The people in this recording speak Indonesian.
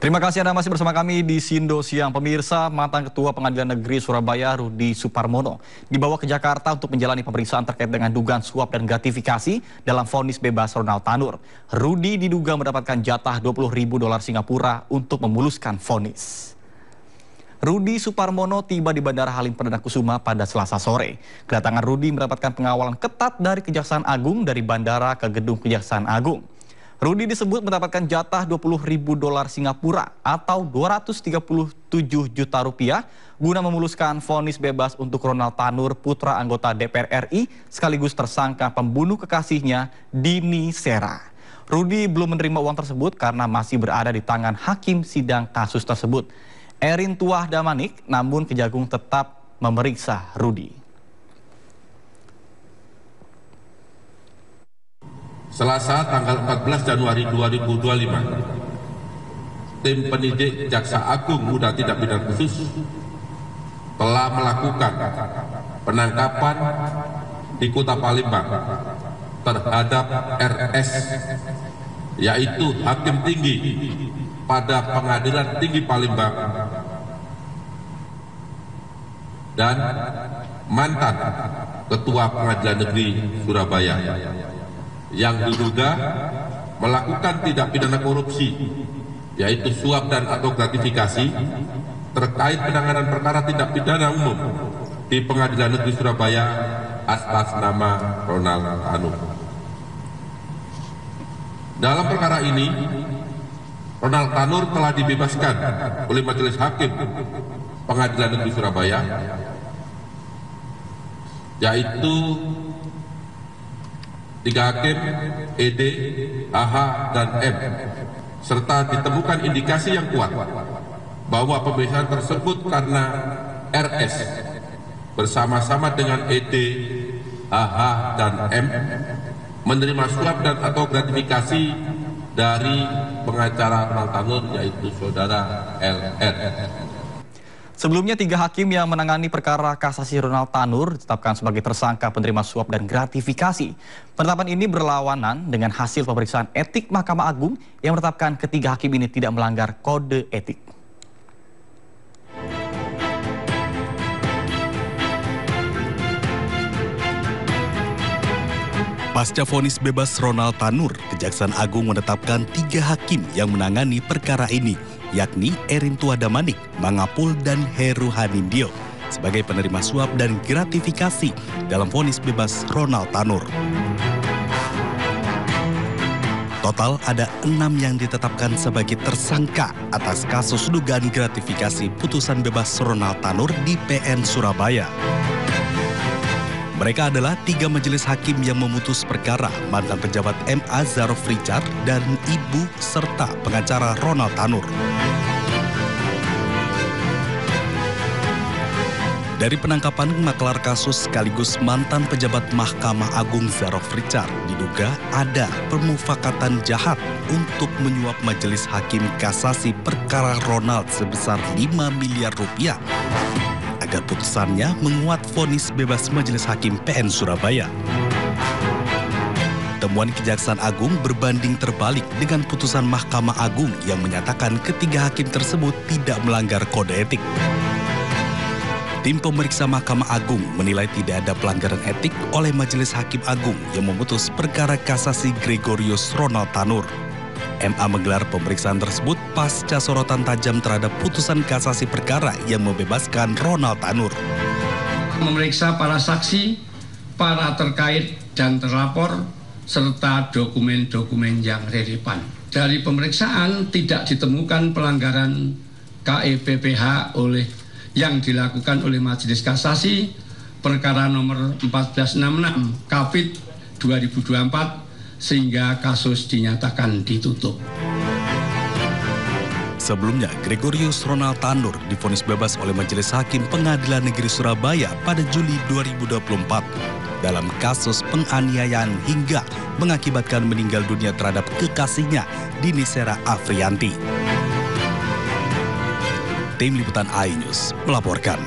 Terima kasih Anda masih bersama kami di Sindo Siang. Pemirsa, mantan Ketua Pengadilan Negeri Surabaya Rudi Suparmono dibawa ke Jakarta untuk menjalani pemeriksaan terkait dengan dugaan suap dan gratifikasi dalam vonis bebas Ronald Tanur. Rudi diduga mendapatkan jatah $20.000 Singapura untuk memuluskan vonis. Rudi Suparmono tiba di Bandara Halim Perdana Kusuma pada Selasa sore. Kedatangan Rudi mendapatkan pengawalan ketat dari Kejaksaan Agung dari bandara ke gedung Kejaksaan Agung. Rudi disebut mendapatkan jatah $20.000 Singapura atau 237 juta rupiah guna memuluskan vonis bebas untuk Ronald Tanur, putra anggota DPR RI sekaligus tersangka pembunuh kekasihnya Dini Sera. Rudi belum menerima uang tersebut karena masih berada di tangan hakim sidang kasus tersebut. Erin Tuah Damanik, namun Kejagung tetap memeriksa Rudi. Selasa tanggal 14 Januari 2025, tim penyidik Jaksa Agung Muda Tindak Pidana Khusus telah melakukan penangkapan di Kota Palembang terhadap RS, yaitu Hakim Tinggi pada Pengadilan Tinggi Palembang dan mantan Ketua Pengadilan Negeri Surabaya yang diduga melakukan tindak pidana korupsi, yaitu suap dan atau gratifikasi terkait penanganan perkara tindak pidana umum di Pengadilan Negeri Surabaya atas nama Ronald Tanur. Dalam perkara ini, Ronald Tanur telah dibebaskan oleh Majelis Hakim Pengadilan Negeri Surabaya, yaitu 3 hakim ED, AH, dan M, serta ditemukan indikasi yang kuat bahwa pembebasan tersebut karena RS bersama-sama dengan ED, AH, dan M menerima suap dan atau gratifikasi dari pengacara Ronald Tanur, yaitu saudara LR. Sebelumnya 3 hakim yang menangani perkara kasasi Ronald Tanur ditetapkan sebagai tersangka penerima suap dan gratifikasi. Penetapan ini berlawanan dengan hasil pemeriksaan etik Mahkamah Agung yang menetapkan ketiga hakim ini tidak melanggar kode etik. Pasca vonis bebas Ronald Tanur, Kejaksaan Agung menetapkan 3 hakim yang menangani perkara ini, yakni Erin Tuah Damanik, Mangapul, dan Heru Hanindyo sebagai penerima suap dan gratifikasi dalam vonis bebas Ronald Tanur. Total ada 6 yang ditetapkan sebagai tersangka atas kasus dugaan gratifikasi putusan bebas Ronald Tanur di PN Surabaya. Mereka adalah 3 majelis hakim yang memutus perkara mantan pejabat MA Zarof Richard dan ibu serta pengacara Ronald Tanur. Dari penangkapan maklar kasus sekaligus mantan pejabat Mahkamah Agung Zarof Richard diduga ada permufakatan jahat untuk menyuap majelis hakim kasasi perkara Ronald sebesar 5 miliar rupiah. Agar putusannya menguat vonis bebas Majelis Hakim PN Surabaya. Temuan Kejaksaan Agung berbanding terbalik dengan putusan Mahkamah Agung yang menyatakan ketiga hakim tersebut tidak melanggar kode etik. Tim pemeriksa Mahkamah Agung menilai tidak ada pelanggaran etik oleh Majelis Hakim Agung yang memutus perkara kasasi Gregorius Ronald Tanur. MA menggelar pemeriksaan tersebut pasca sorotan tajam terhadap putusan kasasi perkara yang membebaskan Ronald Tanur. Memeriksa para saksi, para terkait dan terlapor, serta dokumen-dokumen yang relevan. Dari pemeriksaan tidak ditemukan pelanggaran KEPPH yang dilakukan oleh Majelis Kasasi perkara nomor 1466 Kapit 2024 sehingga kasus dinyatakan ditutup. Sebelumnya, Gregorius Ronald Tanur divonis bebas oleh Majelis Hakim Pengadilan Negeri Surabaya pada Juli 2024 dalam kasus penganiayaan hingga mengakibatkan meninggal dunia terhadap kekasihnya Dini Sera Afrianti. Tim Liputan iNews melaporkan.